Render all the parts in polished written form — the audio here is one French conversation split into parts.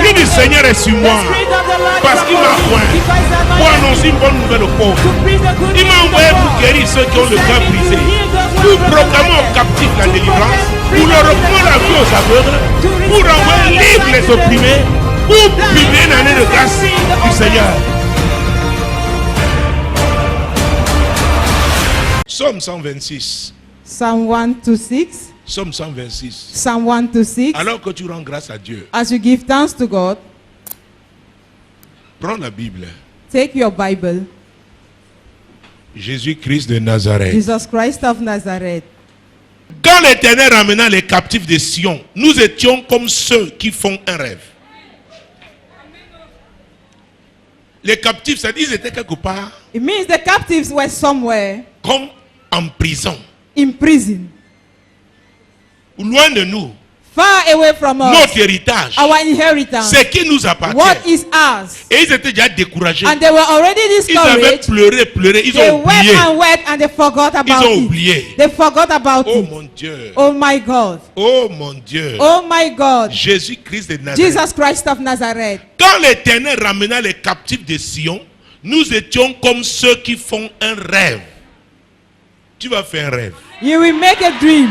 L'Esprit du Seigneur est sur moi. Parce qu'il m'a oint pour annoncer une bonne nouvelle aux pauvres. Il m'a envoyé pour guérir ceux qui ont le cœur brisé, pour proclamer aux captifs la délivrance, pour leur reprendre la vie aux aveugles, pour renvoyer libres les opprimés, pour publier une année de grâce du Seigneur. Psaume 126. Psalm 126. Psaume 126. Psalm 126. Alors que tu rends grâce à Dieu, As you give thanks to God, prends la Bible. take your Bible. Jésus-Christ de Nazareth. Jesus Christ of Nazareth. Quand l'Éternel ramena les captifs de Sion, nous étions comme ceux qui font un rêve. Les captifs, ça dit qu'ils étaient quelque part It means the captives were somewhere comme en prison, in prison, loin de nous. far away from us. Notre héritage, Our inheritance, c'est qui nous appartient. what is ours. Et ils étaient déjà découragés. And they were already Ils avaient discouraged. pleuré, ils They ont wept oublié. and wept and they forgot Ils about ont it. oublié. They forgot about Oh it. mon Dieu. Oh my God. Oh mon Dieu. Oh my God. Jésus-Christ de Nazareth. Jesus Christ of Nazareth. Quand l'Éternel ramena les captifs de Sion, nous étions comme ceux qui font un rêve. Tu vas faire un rêve. You will make a dream.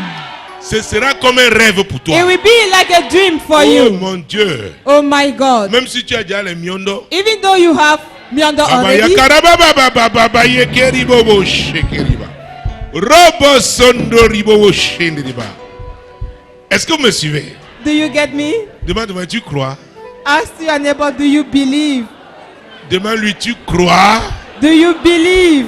Ce sera comme un rêve pour toi. It will be like a dream for Oh you. mon Dieu. Oh my God. Même si tu as déjà les miondo. Even though you have Miondo already, est-ce que vous me suivez? do you get me? Demande-moi, tu crois? Ask your neighbor, do you believe? Demande-lui, tu crois? Do you believe?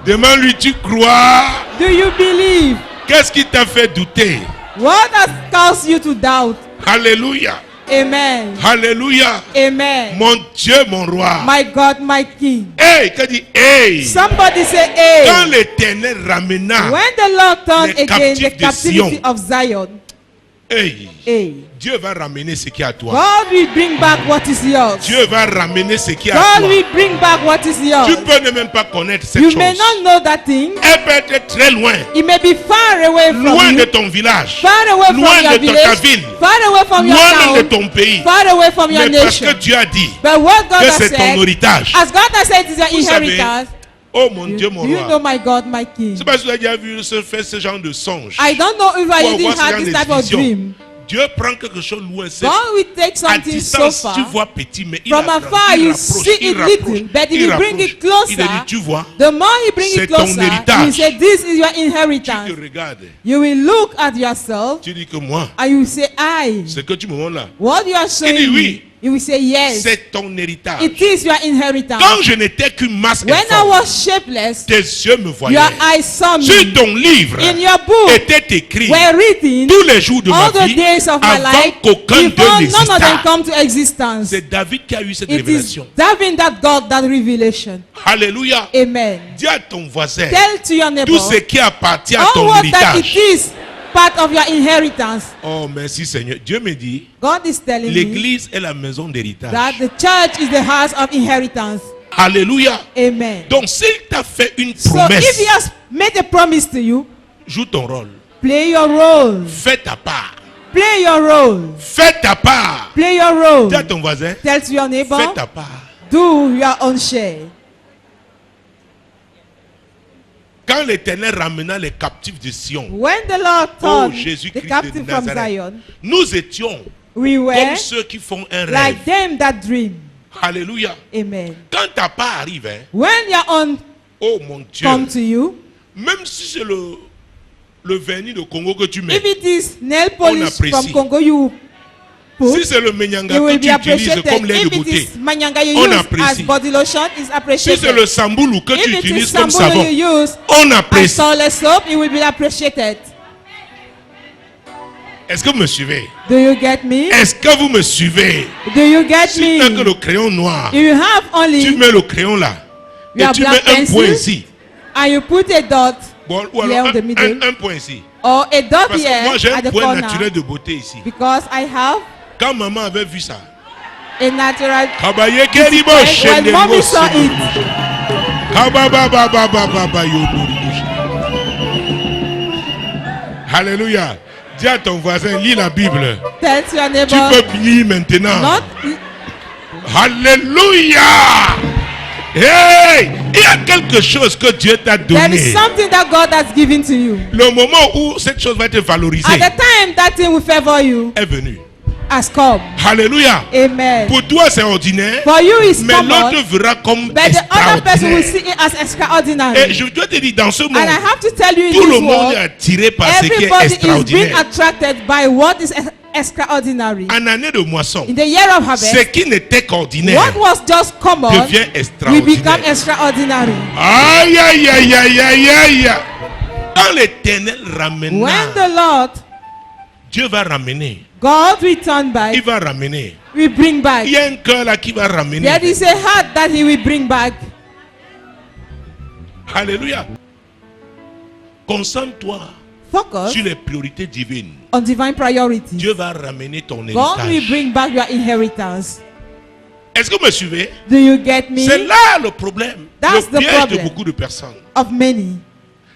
Demande-lui, tu crois? Do you believe? Qu'est-ce qui t'a fait douter? What has caused you to doubt? Alléluia. Amen. Alléluia. Amen. Mon Dieu, mon roi. My God, my King. Hey, qu'est-ce dit? Hey. Somebody say, Quand hey. l'Éternel ramena. When the Lord turned les again the captifs de captivity Sion. of Zion, Hey. hey. Dieu va ramener ce qui est à toi. God will bring back what is yours. Dieu va ramener ce qui est à God toi. will bring back what is yours. Tu peux ne même pas connaître cette You chose. may not know that thing. Elle peut être très loin. It may be far away from Loin you. de ton village. Far away from Loin your de ta village. ville. Far away from your Loin de town. ton pays. Far away from your Mais parce nation. que Dieu a dit But what God que has c'est ton said, héritage. as God has said, it is your Vous savez, inheritance. oh mon Dieu, mon Do you know roi. my God, my King? C'est parce que tu as déjà vu se faire ce genre de songe. I don't know if I Pour even avoir ce had genre this de type of vision. dream. Dieu prend quelque chose loin. C'est God will take à something so distance, far. tu vois petit, mais il From approche, afar, il you rapproche, see il it rapproche, little, but if il you bring rapproche. it closer, Il a dit, tu vois, the more you bring c'est it ton closer, héritage. you say, this is your tu inheritance. te regardes, You will look at yourself tu dis que moi, and you will say, I. ce que tu me montres là, What you are showing dit oui. me, you will say, yes. c'est ton héritage. It is your inheritance. Quand je n'étais qu'une masse When I informe, was shapeless, tes yeux me voyaient. your eyes saw Sur me. ton livre In your book était écrit were written tous les jours de ma all the vie days of my avant life qu'aucun before d'eux none of them n'existât. come to existence. C'est David qui a eu cette It is révélation. David that got that revelation. Alléluia. Amen. Dis à ton voisin, Tell to your neighbor tout ce qui appartient à all ton what that it héritage. is part of your inheritance. Oh, merci Seigneur. Dieu me dit, God is telling me l'église est la maison d'héritage. that the church is the house of inheritance. Alléluia. Amen. Donc, s'il t'a fait une So promesse, if he has made a promise to you, joue ton rôle. play your role. Fais ta part. Play your role. Fais ta part. Play your role. Dis à ton voisin, Tell to your neighbor, fais ta part. do your own share. Quand l'Éternel ramena les captifs de Sion, When the Lord oh turned the Jésus-Christ de captive from Nazareth, Zion, nous étions we were comme ceux qui font un rêve. like them that dream. Alléluia. Amen. Quand ta part arrive, hein, When your own oh mon Dieu, come to you, même si c'est le vernis de Congo que tu mets, if it is nail polish apprécie. from Congo you put, si c'est le menyanga you will que be tu utilises appreciated. comme lait de If it beauté, is manyanga you on use apprécie. as body lotion, is si appreciated. c'est le samboulou que tu If it is utilises comme sambolo savon, you use on as apprécie. toilet soap, it will be appreciated. Est-ce que vous me suivez? Do you get me? Est-ce que vous me suivez? Do you get Si tu n'as que me? le crayon noir, If you have tu only mets le crayon là, et your tu black mets un point pencil ici. and you put a dot Bon, ou here alors on the middle un point ici. or a dot Parce que here moi j'ai at un the point corner, naturel de beauté ici. because I have Quand maman avait vu ça, a natural Kabaye Keribo when Shenderibo mommy saw Senderibo. it. Kababababababa Yodoribo. Alléluia. Dis à ton voisin, lis la Bible. Tell to your Tu neighbor, peux lire maintenant. not Alléluia. Hey, il y a quelque chose que Dieu t'a There is donné. something that God has given to you. Le moment où cette chose va être valorisée At the time that thing will favor you est venu. has come. Alléluia. Amen. Pour toi c'est ordinaire, For you it's mais common, l'autre verra comme but the other person will see extraordinaire. it as extraordinary. Et je dois te dire, dans ce And I monde, have to tell you in tout le this monde world, est attiré par ce qui est everybody is being extraordinaire. attracted by what is extraordinary. En année de moisson, In the year of harvest, ce qui n'était qu'ordinaire what was just common devient will become extraordinaire. extraordinary. Aïe, aïe, aïe, aïe, aïe, aïe. Quand l'Éternel ramènera, When the Lord, Dieu va ramener. God will turn back, Il va ramener. will bring back. Il y a un cœur là qui va ramener. There is a heart that he will bring back. Alléluia. Concentre-toi Focus sur les priorités divines. on divine priorities. Dieu va ramener ton God will héritage. bring back your inheritance. Est-ce que vous me suivez? Do you get me? C'est là le problème. That's Le the piège de problem. beaucoup de personnes. Of many.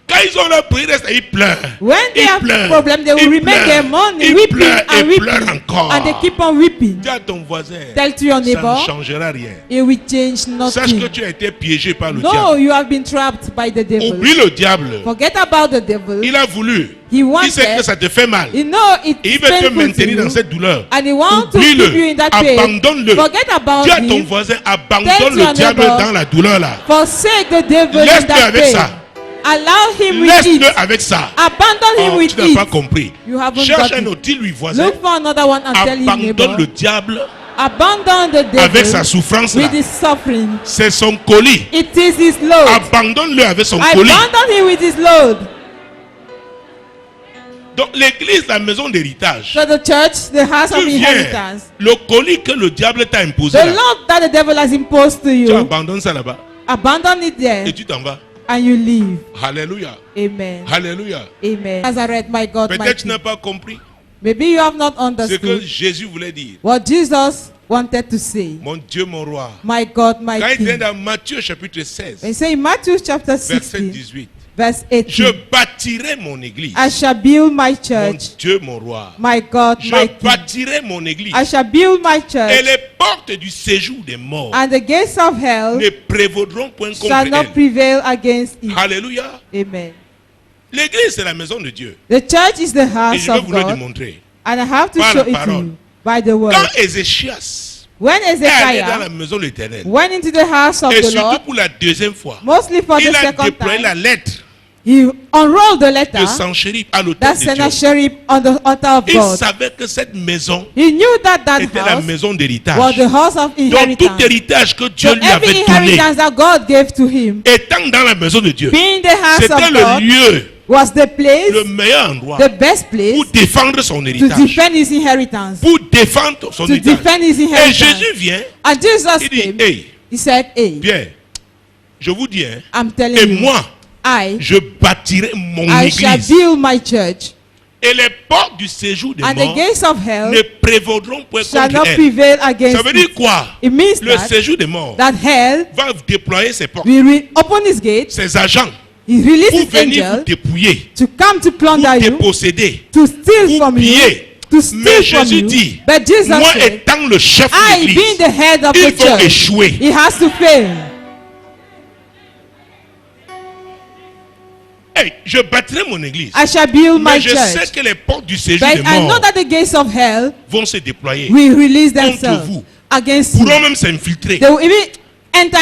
Quand ils ont leur prière, ils pleurent. When they Ils have pleurent. problem, they will Ils remain pleurent. their money, Ils weeping pleurent and et weeping, pleurent encore. and they keep on weeping. Dis à ton voisin, Tell to your ça ne neighbor, changera rien. it will change Sache que nothing. tu as été piégé par le No, diable. you have been trapped by the devil. Oublie le diable. Forget about the devil. Il a voulu. He Il sait que wanted, ça te fait mal. you know, Et il it's veut te painful to maintenir dans you, cette douleur. and he wants to keep you Oublie-le. in that pain. Abandonne-le. Forget about Dis à ton him. voisin, Tell abandonne to le your diable neighbor. dans la douleur là. Forsake the devil in Laisse-le that avec pain. ça. Allow him with Laisse-le it. avec ça. Abandon him Oh, with tu n'as pas it. compris. You haven't Cherche got un it. autre, dis-lui voisin. Look for another one and tell him, Abandonne neighbor. le diable Abandon the devil avec sa souffrance là. with his suffering. C'est son colis. It is his load. Abandonne-le avec son colis. Abandon him with his load. Donc l'église, la maison d'héritage. So the church, the house of Tu viens, inheritance. le colis que le diable t'a imposé The là, load that the devil has imposed to tu you. abandonnes ça là-bas Abandon it there et tu t'en vas. and you leave. Alléluia. Amen. Alléluia. Amen. Nazareth, my God, my Peut-être tu n'as King. pas compris Maybe you have not ce que understood Jésus voulait dire. what Jesus wanted to say. Mon Dieu, mon roi. My God, my Quand il est King. dans Matthieu chapitre 16, They say in Matthew chapter verset 16, 18. verse Je 18, bâtirai mon église. I shall build my Mon church, Dieu, mon roi. my God, Je my King. bâtirai mon église. I shall build my Et church, les portes du séjour des morts and the gates of hell ne prévaudront point contre shall not elle. prevail against it. Alléluia. Amen. L'église, c'est la maison de Dieu. The church is the Et house je vais of vous le God, démontrer. and I have to Par show la it to parole. you by the word. Quand Ézéchias When est allé dans la Ezekiah maison de l'Éternel, went into the house of et the surtout Lord, pour la deuxième fois, mostly for the il a second déployé la time, lettre he unrolled the de letter Sanchérib à l'autel that de Dieu. Sennacherib on the altar of Il God. savait que cette maison He knew that that était la house maison was d'héritage. the house of Donc tout inheritance. héritage que Dieu So lui every avait donné, inheritance that God gave to him, étant dans la maison de Dieu, being the house c'était of le God, lieu, was the place, le meilleur endroit the best place pour défendre son to héritage. defend his inheritance. Pour défendre son To héritage. defend his Et inheritance. Jésus vient, And Jesus il dit, came. hey, He said, hey, bien, je vous dis, hein, I'm telling et you, moi, je bâtirai mon I shall église. build my church, Et les portes du séjour des and the morts gates of hell ne prévaudront point shall contre not elle. prevail against Ça veut dire it. quoi? It means Le that, séjour des morts that hell va déployer ses portes, will open his gates, ses agents, he releases pour his venir vous angel dépouiller, to come to pour plunder you, déposséder, to steal pour from you, piller. to Mais steal from Jésus you. dit, But Jesus moi said, étant le chef de I being l'église, the head of ils the vont church, échouer. he has to fail. Hey, je bâtirai mon église. I shall build my Mais je sais church. que les portes du séjour But des I know morts that the gates of hell vont se déployer, will release contre themselves vous, against you. pourront même s'infiltrer, They will even enter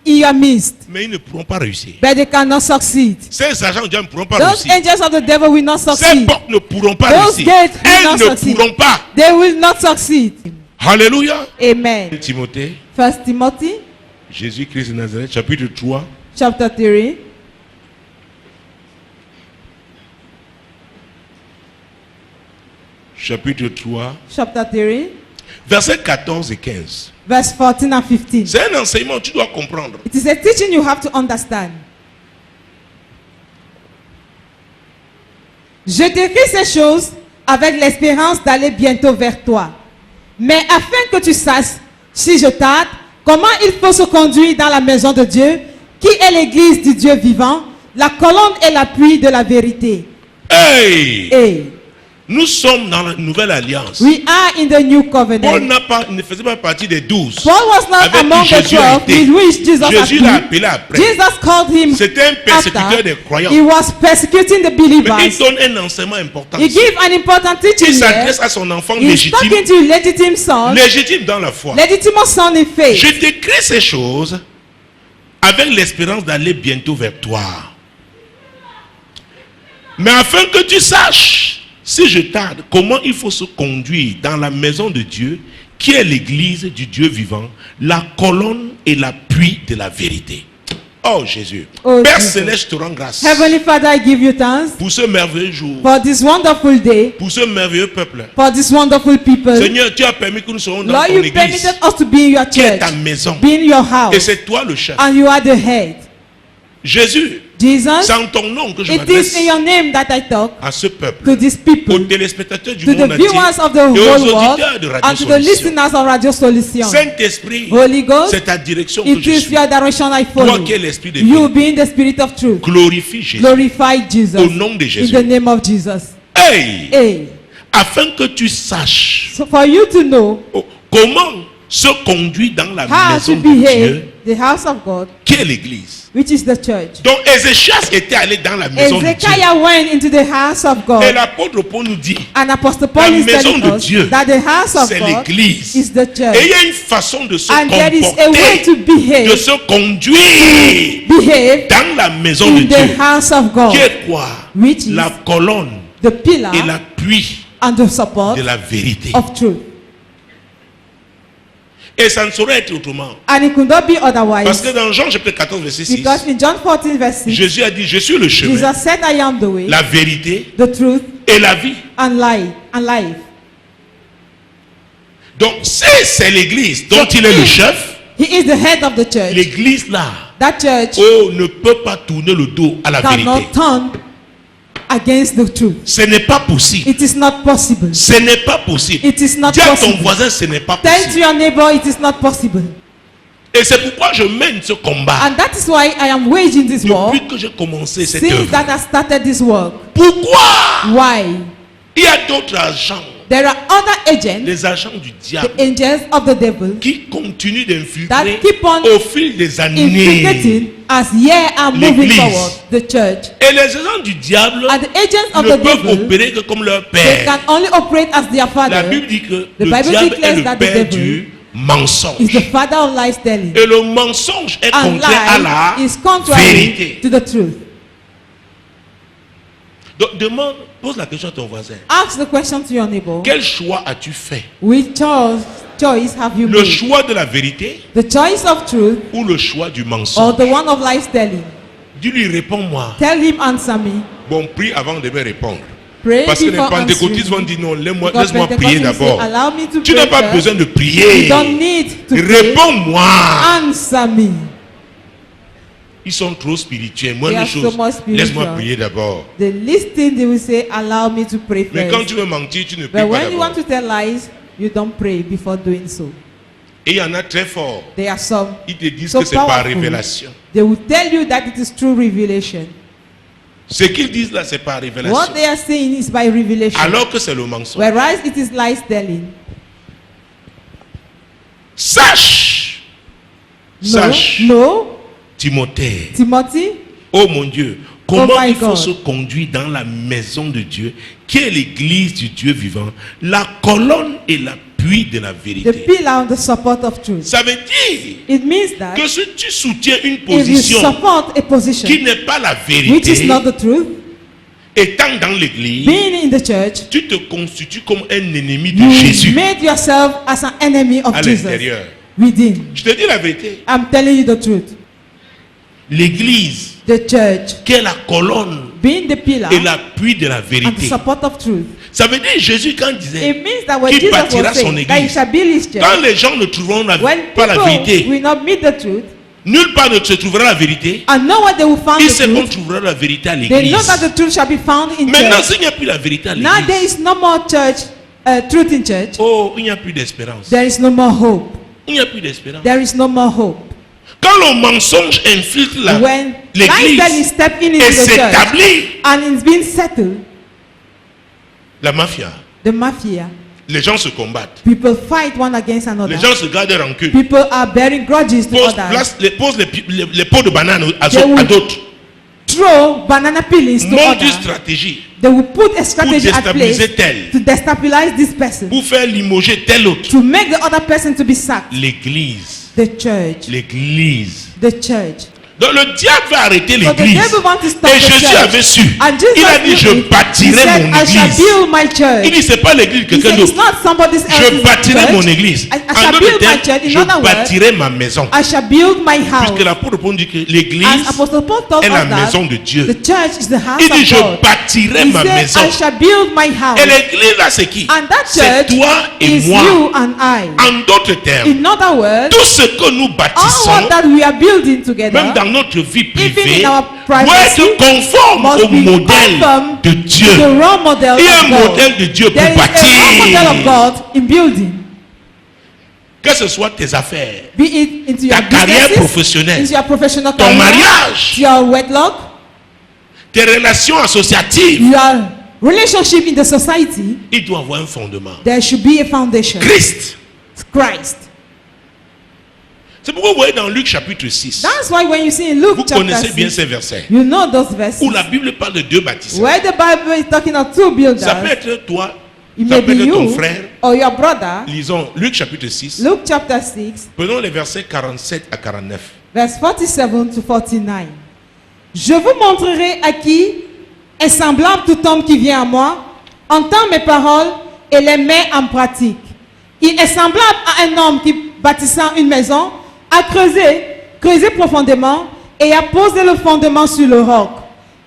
in your midst, mais ils ne pourront pas réussir. but they cannot succeed. Ces agents de Dieu ne pourront pas Those réussir. angels of the devil will not Ces succeed. portes ne pourront pas Those réussir. gates will Elles not ne succeed. pourront pas. They will not succeed. Alléluia. Amen. Timothée, 1 Timothy Jésus-Christ de Nazareth, chapitre 3, chapter 3, chapitre 3, chapter 3, versets 14 et 15. verse 14 and 15. C'est un enseignement que tu dois comprendre. It is a teaching you have to understand. Je t'écris ces choses avec l'espérance d'aller bientôt vers toi. Mais afin que tu saches, si je tarde, comment il faut se conduire dans la maison de Dieu, qui est l'église du Dieu vivant, la colonne et l'appui de la vérité. Hey! Et Nous sommes dans la nouvelle alliance. We are in the new Paul covenant. ne faisait pas partie des 12. Paul was not Avec among qui the Jésus a 12 été. with which Jesus Jésus l'a appeared. appelé après. Jesus called him C'était un persécuteur des after. croyants. He was persecuting the Mais il believers. donne un enseignement important. He gave an important Il teaching here. s'adresse à son enfant He's légitime. talking to legitimate son, Légitime dans la foi. legitimate son in faith. Je t'écris ces choses avec l'espérance d'aller bientôt vers toi. Mais afin que tu saches, si je tarde, comment il faut se conduire dans la maison de Dieu, qui est l'église du Dieu vivant, la colonne et l'appui de la vérité. Oh Jésus. Oh, Père Jesus. Céleste, je te rends grâce Heavenly Father, I give you thanks pour ce merveilleux jour, for this wonderful day, pour ce merveilleux peuple. for this wonderful people. Seigneur, tu as permis que nous soyons dans Lord, ton you église, permitted us to be in your qui est church, ta maison. be in your Et house, c'est toi le chef. and you are the head. Jésus, Jesus, c'est en ton nom que je it m'adresse is in your name that I talk à ce peuple, to these aux people, téléspectateurs du to the monde entier viewers of the et aux whole world, auditeurs de and Radio to the Solution. listeners of Radio Solution. Saint-Esprit, Holy Ghost, c'est ta direction que it je is suis. your direction I Toi follow. qui es l'esprit de You vérité, being the spirit of truth. glorifie Jésus. Glorify Jesus Au nom de in Jésus. the name of Jesus. Hey, Hey, afin que tu saches so for you to know comment se conduit dans la how maison to de Dieu, behave, the house of God, qui est l'église. which is the church. Donc Ézéchias était allé dans la maison de Dieu. Ezekiah went into the house of Et God, l'apôtre Paul nous dit, and Apostle Paul la is maison telling de us Dieu, that the house of c'est God l'église. is the Et il church, y a une façon de se and there is a way comporter, to de behave, se conduire behave dans la maison de in Dieu. the house of Qui God, est quoi? which is La colonne the pillar et l'appui and the support de la vérité. of truth. Et ça ne saurait être autrement. And it could not be Parce otherwise, que dans Jean chapitre 14 verset 6, because in John 14 verse 6, Jésus a dit, je suis le chemin, Jesus said, I am the way, la vérité the truth, et la vie. and life. Donc si c'est l'église dont So il est le if chef, He is the head of the church. l'église là, That church ne peut pas tourner le dos à la vérité. cannot turn against the truth. Ce n'est pas possible. It is not possible. Ce n'est pas possible. It is not Dis à ton possible. voisin, ce n'est pas Tell to possible. your neighbor, it is not possible. Et c'est pourquoi je mène ce combat And that is why I am waging this war depuis que j'ai commencé cette since œuvre. that I started this work. Pourquoi? Why? Il y a d'autres agents, There are other agents, les agents du diable, the angels of the devil, qui continuent that d'infiltrer keep on au fil des années. infiltrating as years are moving L'église. forward, the church. Et les agents du diable And the agents of ne the peuvent devil, opérer que comme leur they père. can only operate as their La father. Bible dit que The le Bible diable est declares le that the père devil du mensonge. is the father of lies telling. Et le mensonge est And contraire à la lie is contrary vérité. to the truth. Donc pose la question à ton voisin. Ask the question to your neighbor. Quel choix as-tu fait? Which choice have you Le made? choix de la vérité The choice of truth ou le choix du or mensonge? the one of lies telling? Dis-lui, réponds-moi. Tell him, answer me. Bon, prie avant de me répondre. Pray Parce que les before pentecôtistes vont answering. dire non, laisse-moi Because prier Pentecostals d'abord. say, allow me to Tu pray n'as pas first. besoin de You prier. don't need to pray. Réponds-moi. Answer me. Ils sont trop spirituels. Moi, They une are so chose, much spiritual. laisse-moi prier d'abord. The least thing they will say, allow me to pray Mais quand first. tu veux mentir, tu ne pries But pas when you want d'abord. to tell lies, you don't pray before doing so. Et il y en a très fort. There are some Ils te disent so que c'est par powerful. révélation. They will tell you that it is true revelation. Ce qu'ils disent là, c'est par révélation. What they are saying is by revelation. Alors que c'est le mensonge. Whereas it is lies telling. Sache. Sache. No, Timothée. Timothy, Oh mon Dieu. Comment my il faut God. se conduire dans la maison de Dieu, qui est l'église du Dieu vivant, la colonne et l'appui de la the vérité. pillar and the support of truth. Ça veut dire It means that que si tu soutiens une if you position support a position qui n'est pas la which is vérité, not the truth, étant dans l'église, being in the church, tu te constitues comme un ennemi de you Jésus made yourself as an enemy of à Jesus l'intérieur. within. Je te dis la vérité. I'm telling you the truth. L'église, The church, qui est la colonne being the pillar et l'appui de la and the vérité. support of truth, Ça veut dire Jésus quand il disait it means that when qu'il Jesus bâtira was son saying that he église, shall build his quand church, les gens ne trouveront when pas la people vérité, will not meet the truth nulle part ne se trouvera la vérité. and nowhere they will find Il the sait qu'on truth, trouvera la vérité à they know l'église. that the truth shall be found in Maintenant, church. s'il n'y a plus la vérité à Now there l'église, is no more church, truth in church. oh, il n'y a plus d'espérance. There is no more hope. Il n'y a plus d'espérance. There is no more hope. Quand le mensonge infiltre When l'église lies then is stepping into et the church s'établit, and it's been settled, La mafia. The mafia. Les gens se combattent. People fight one against another. Les gens se gardent rancune. People are bearing grudges to others. Pose les pots de banane à d'autres. Throw banana peelings to Montre une others. stratégie. They will put a strategy at place déstabiliser tel. to destabilize this person. Pour faire limoger tel autre. To make the other person to be sacked. L'église. The church. L'église. The church. Donc le diable va arrêter So the l'église. devil wants to stop Et the Jésus church. avait su. And Jesus Il a dit, je knew it. He bâtirai said, mon I shall église. build my church. Il dit, c'est pas l'église de He quelqu'un said, it's d'autre. not somebody else's Je bâtirai church. mon église. I En shall d'autres build my termes, church. In je other words, bâtirai ma maison. I shall build my house. Puisque l'apôtre Paul dit que As l'église Apostle Paul told est la us that maison de Dieu. the church is the house Il dit, of je God. bâtirai He ma said, maison. I shall build my house. Et l'église là, c'est qui? And that C'est church toi et is moi. you and I. En d'autres termes, In other words, tout ce que nous all bâtissons, that we are building together, même dans notre vie even privée, in our doit privacy, être conforme must au be modèle conform de to Dieu. the role model Il y a of un God. modèle de Dieu pour There is a role model of bâtir. God in building. Que ce soit tes affaires, Be it into ta your carrière businesses, professionnelle, into your professional ton career, mariage, your wedlock, tes relations associatives, your relationship in the society, il doit avoir un fondement. there should be a foundation. Christ. Christ. C'est pourquoi vous voyez dans Luc chapitre 6, That's why when you see in Luke vous chapter connaissez bien 6, ces versets, you know those verses où la Bible parle de deux bâtisseurs. where the Bible is talking of two builders. Ça peut être toi, It ça may peut be être ton you frère. or your brother. Lisons Luc chapitre 6. Luke chapter 6, Prenons les versets 47 à 49. verse 47 to 49. Je vous montrerai à qui est semblable tout homme qui vient à moi, entend mes paroles et les met en pratique. Il est semblable à un homme qui, bâtissant une maison, a creusé profondément et a posé le fondement sur le roc.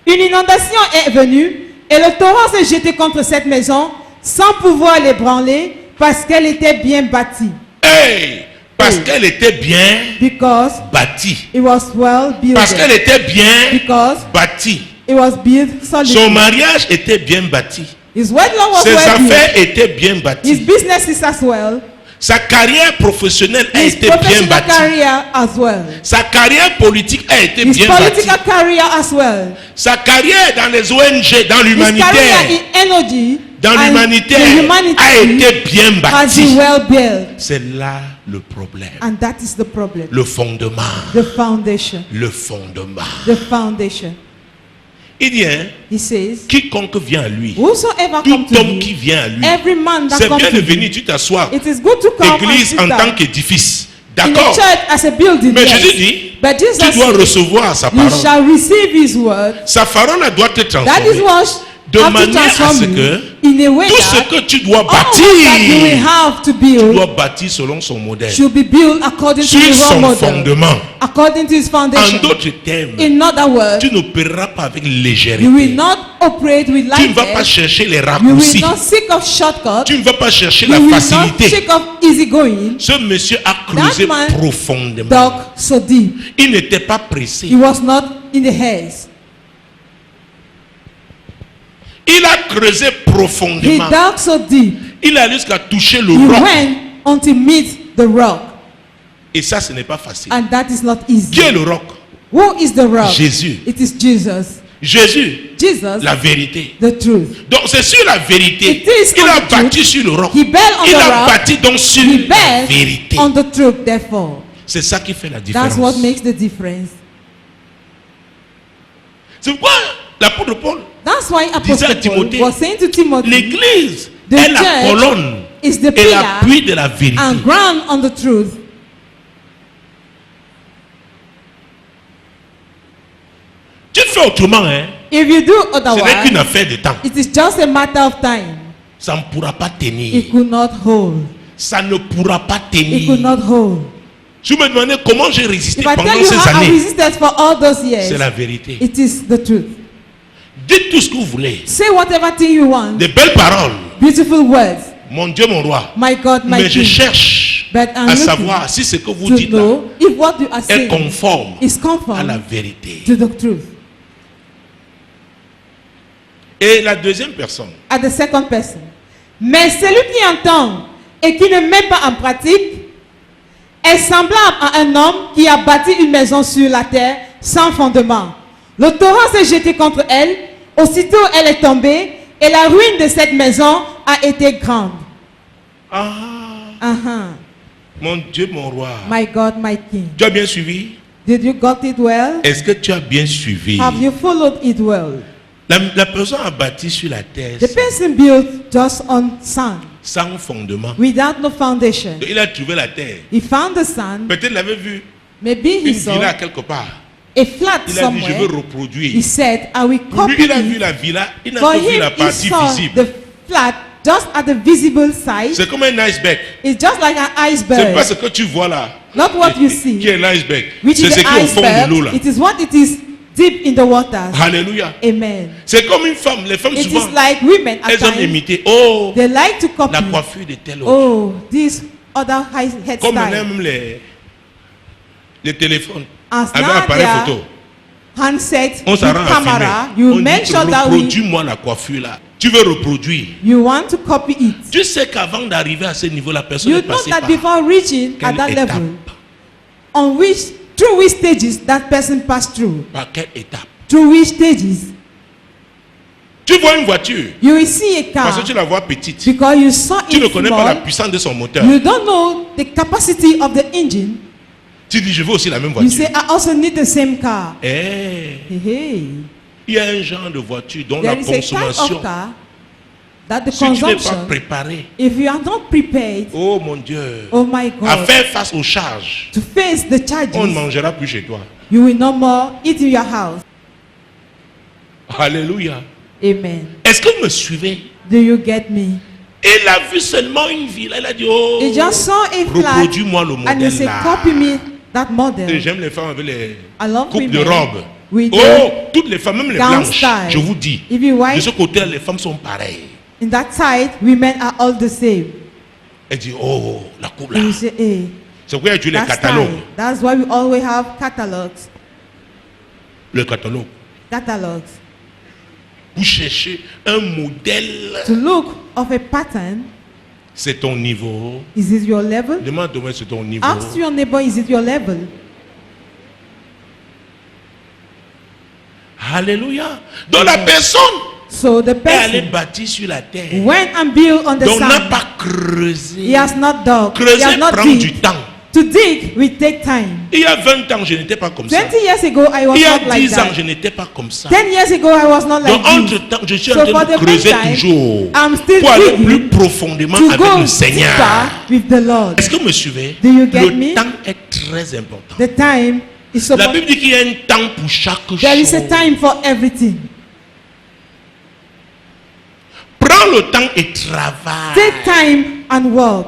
Une inondation est venue et le torrent s'est jeté contre cette maison sans pouvoir l'ébranler parce qu'elle était bien bâtie. Hey! Parce qu'elle était bien Because bâtie. it was well Parce qu'elle built. était bien Because bâtie. it was built Son solidly. mariage était bien bâti. His wedlock was Ses well built. affaires étaient bien His bâties. businesses as well. Sa carrière professionnelle a His été bien professional bâtie. career as well. Sa carrière politique a été His bien bâtie. political career as well. Sa carrière dans les ONG, dans His career l'humanitaire, in energy dans and l'humanitaire the a humanity été bien has bâtie. been well built. C'est là le problème. And that is the problem. Le fondement. The foundation. Le fondement. The foundation. Il dit, hein, He says, quiconque vient à lui, whosoever tout come to homme qui me, vient à lui, every man that c'est comes bien to de me, venir, tu t'assois, it is good to come and église sit en tant down qu'édifice. in the D'accord? church as a building. Mais yes. Jésus dit, But Jesus tu dois said, recevoir sa you parole. shall receive his word. Sa parole doit te That is transformer. what De have to manière à ce transform que you in a way tout ce that que tu dois all that you will bâtir, have to tu build dois bâtir selon son modèle. should be built according to Sur the role son model, fondement. according to his En foundation. d'autres termes, In other words, tu n'opéreras pas avec you will légèreté. not operate with Tu ne vas pas lightness. chercher les You will raccourcis. not seek of shortcuts. Tu ne vas pas chercher You la will not facilité. seek of easy going. Ce monsieur a creusé That man profondément. Dug so deep. Il n'était pas pressé. He was not in the haze. Il a creusé He profondément. dug so deep. Il a jusqu'à toucher le He roc. went until meet the rock. Et ça, ce n'est pas facile. And that is not easy. Qui est le roc? Who is the rock? Jésus. It is Jesus. Jésus, Jesus, la vérité. the truth. Donc c'est sur la vérité. It is Il on a the bâti truth. sur le roc. He built on Il the a rock. bâti donc sur He la built vérité. on the truth, therefore. C'est ça qui fait la That's what différence. makes the difference. C'est pourquoi l'apôtre Paul, That's why disait à Apostle Paul Timothée, was saying to Timothy, l'église The est la church colonne is the et pillar l'appui de la vérité. and ground on the truth. Tu fais autrement, hein? If you do Ce n'est qu'une otherwise, affaire de temps. it is just a matter of time. Ça ne pourra pas tenir. It could not hold. Ça ne pourra pas It could tenir. not hold. Je me demandais comment j'ai résisté If I pendant tell you ces how I années. resisted for all those C'est years, la vérité. it is the truth. Dites tout ce que vous voulez. Say whatever thing you want. Des belles paroles. Beautiful words. Mon Dieu, mon roi. My God, my Mais je King. cherche But I'm à looking savoir si ce que vous to dites là know if what you are est saying conforme is à la conform vérité. to the truth. Et la deuxième personne, At the second person. Mais celui qui entend et qui ne met pas en pratique est semblable à un homme qui a bâti une maison sur la terre sans fondement. Le torrent s'est jeté contre elle, aussitôt elle est tombée Et la ruine de cette maison a été grande. Mon Dieu, mon roi. My God, my King. Tu as bien suivi? Did you got it well? Est-ce que tu as bien suivi? Have you followed it well? La personne a bâti sur la terre The person built just on sand, sans fondement. without no foundation. Il a trouvé la terre. He found the sand. Peut-être il avait vu Maybe une he saw villa quelque part. a flat Il a dit, je veux somewhere. reproduire. He said, I will Pour lui, copy il a vu it. la villa, il n'a For pas vu him, la he partie saw visible. the flat just at the visible side. C'est comme un iceberg. It's just like an C'est pas iceberg. ce que tu vois là. Not what you see, Qui est l'iceberg. which C'est is ce the qui est au fond de l'eau là. iceberg. It is what it is deep in the waters. Alléluia. Amen. C'est comme une femme. Les femmes It souvent, is like women at elles ont times, imité. Oh, they like to la copy. coiffure de tel autre. Oh, this other Comme maintenant hairstyle. même les téléphones. As Avec un now appareil they photo. handset On with s'arrange à camera, filmer. you On make dit, sure that reproduis-moi la coiffure là. Tu veux reproduire. you want to copy it. Tu sais qu'avant d'arriver à ce niveau, la personne You est know passée that par before reaching at quelle that étape? level, on which, through which stages that person passed through, Par quelle étape? through which stages. Tu vois une voiture, You will see a parce car que tu la vois petite. because you saw Tu ne it connais pas la small. puissance de son moteur. You don't know the capacity of the engine. Tu dis, je veux aussi la même You voiture. say, I also need the same car. Eh, Hey, hey. il y a un genre de voiture dont la There is a type consommation, of car that the si tu n'es pas consumption, préparé, if you are not prepared, oh mon Dieu, oh my à God, faire face aux charges, to face the on ne charges, mangera plus chez toi. you will no more eat in your house. Alléluia. Amen. Est-ce que vous me suivez? Do you get me? Elle a vu seulement une ville. Elle a dit, oh, You just saw a flat reproduis-moi le and you modèle say, là. copy me that Et model. j'aime les femmes avec les I love coupes de women robes. with Oh, toutes les femmes, même les gown blanches, style. je vous dis, If you de white, ce côté, les femmes sont pareilles. in that side, women are all the same. Elle dit, oh, la coupe là. And you say, hey, C'est pourquoi il y a les that catalogues. style. That's why we always have catalogs. Le catalogue. Catalogs. Pour chercher un modèle. To look of a pattern, C'est ton niveau. is it your level? Demande-moi c'est ton niveau. Ask your neighbor, is it your level? Alléluia. Donc la personne So the est allée person bâtir sur la terre. went and built on the Donc n'a sand. pas creusé. He has not dug. He Creuser has not prend du dig. temps. To dig will take time. Il y a 20 ans, je n'étais pas comme ça. 20 years ago, I was Il y a not like 10 ans, that. je n'étais pas comme ça. 10 years ago, I was not like Donc, this. entre-temps, je suis So en for train the de creuser meantime, toujours I'm still pour aller digging plus profondément to avec go le Seigneur. deeper with the Lord. Est-ce que vous me suivez? Do you get Le me? temps est très important. The time is so La Bible dit qu'il y a un temps pour chaque There is a chose. time for everything. Prends le temps et travaille. Take time and work.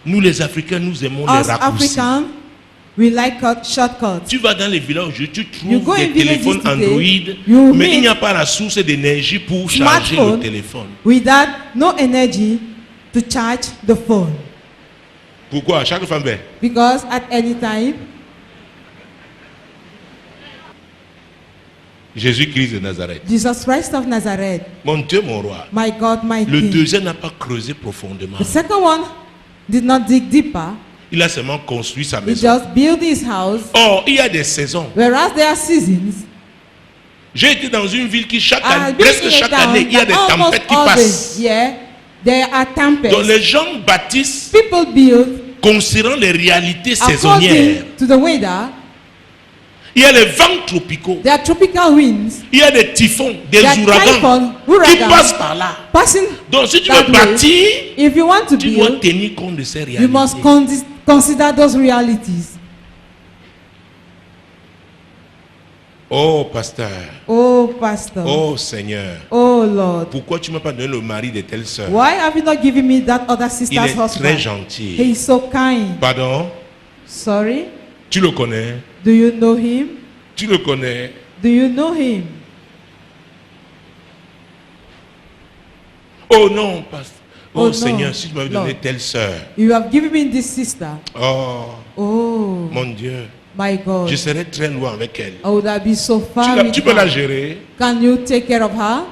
Nous les Africains, nous aimons Us les raccourcis. Africans, we like shortcuts. Tu vas dans les villages, tu You go trouves in des téléphones villages today, Android, you mais il meet n'y a pas la source d'énergie pour charger le Smartphone téléphone. without no energy to charge the phone. Pourquoi? Chaque femme fait. Because at any time, Jésus-Christ de Nazareth. Jesus Christ of Nazareth, Mon Dieu, mon roi. my God, my Le King. deuxième n'a pas creusé profondément. The second one did not dig deeper. Il a seulement construit sa He maison. just built his house. Or, il y a des saisons. Whereas there are seasons, J'ai été dans une ville qui, chaque I've année, been presque in a chaque town année, il y a des that almost tempêtes qui all passent. the year there are Donc tempests. les gens bâtissent People build considérant les réalités saisonnières. according to the weather. Il y a les vents tropicaux. There are tropical winds Il y a des typhons, des There are ouragans typhoons, qui hurricans. passent par là. passing. Donc si tu That veux way. bâtir, If you want to tu dois build, tenir compte de ces you must réalités. consider those realities. Oh pasteur, Oh, Pastor. oh Seigneur, Oh, Lord. pourquoi tu ne m'as pas donné le mari de telle sœur? Why have you not given me that other Il sister's est très husband? He gentil. is so kind. Pardon? Sorry? Tu le connais? Do you know him? Tu le connais? Do you know him? Oh non, pasteur. Oh, Oh, Seigneur, non. si tu m'avais donné Lord. telle sœur. You have given me this sister. Oh, Oh, mon Dieu. my God. Je serais très loin avec elle. I would have been so far Tu with peux la her. gérer. Can you take care of her?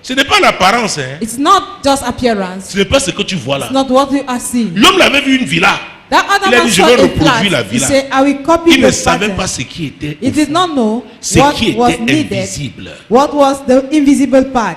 Ce n'est pas l'apparence, hein. It's not just appearance. Ce n'est pas ce que tu vois là. It's not what you are seeing. L'homme l'avait vu une villa. That other Il a man dit, je saw vais a reproduire flat. la He villa. said, I will copy Il ne the savait pattern. pas ce qui était He did not know ce what qui was était needed. invisible. What was the invisible part?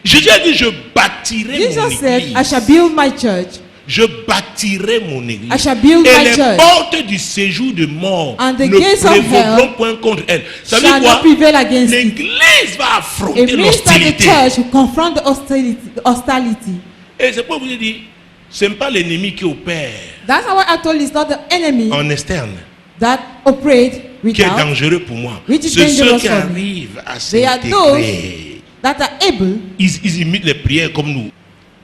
Jésus a dit, je bâtirai mon Jesus said, I église. shall build my church. Je bâtirai mon église. I shall build Et my les church. portes du séjour de mort And the ne gates of prévaudront hell point contre elle. Ça veut shall dire not quoi? prevail against it. L'église va affronter It means that the l'hostilité. church will confront the hostility. Et c'est pour vous dire, ce n'est pas l'ennemi qui opère That's how I told you, it's not the enemy en externe that operate qui est without. dangereux pour moi. Which is C'est ceux dangerous qui for me. arrivent à They are s'intégrer. That are able. Ils imitent les prières comme nous.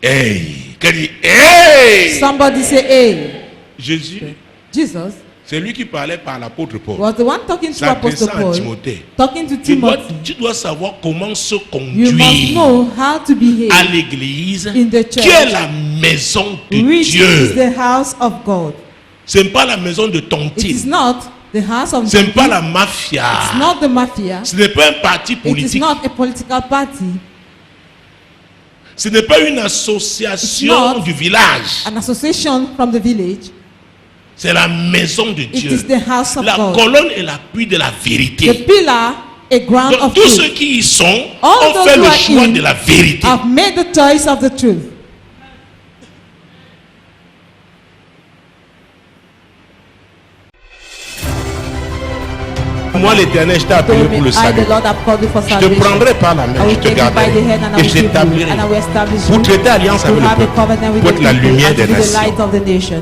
Hey! Qu'elle dit, hey! Somebody say, hey. Jésus, Jesus c'est lui qui parlait par l'apôtre Paul. was the one talking to Apostle S'adressant à Paul, Timothée. talking to Tu dois savoir comment se You must conduire know how to à behave l'église in the church, qui est la maison de which is Dieu. the house of God. Ce n'est pas la maison de It is tontine. not the house of Ce n'est pas God. la mafia. It's not the mafia. Ce n'est pas un parti It is politique. not a political party. Ce n'est pas une association It's not du village. An association from the village. C'est la maison de It Dieu. is the house of La God. colonne est l'appui de la The vérité. pillar, a ground Donc of tous ceux truth. qui y sont All ont those fait who le are choix in de la vérité. have made the choice of the truth. Moi l'Éternel, je t'ai appelé Told me, pour le I, salut. the Lord, have called you for Je te salvation. prendrai par la I main, je will te take you by garderai the hand and I et will je keep you t'établirai and I will establish pour you traiter alliance to avec le have a peuple, covenant with pour the être la people lumière and to des be the light nations. of the nation.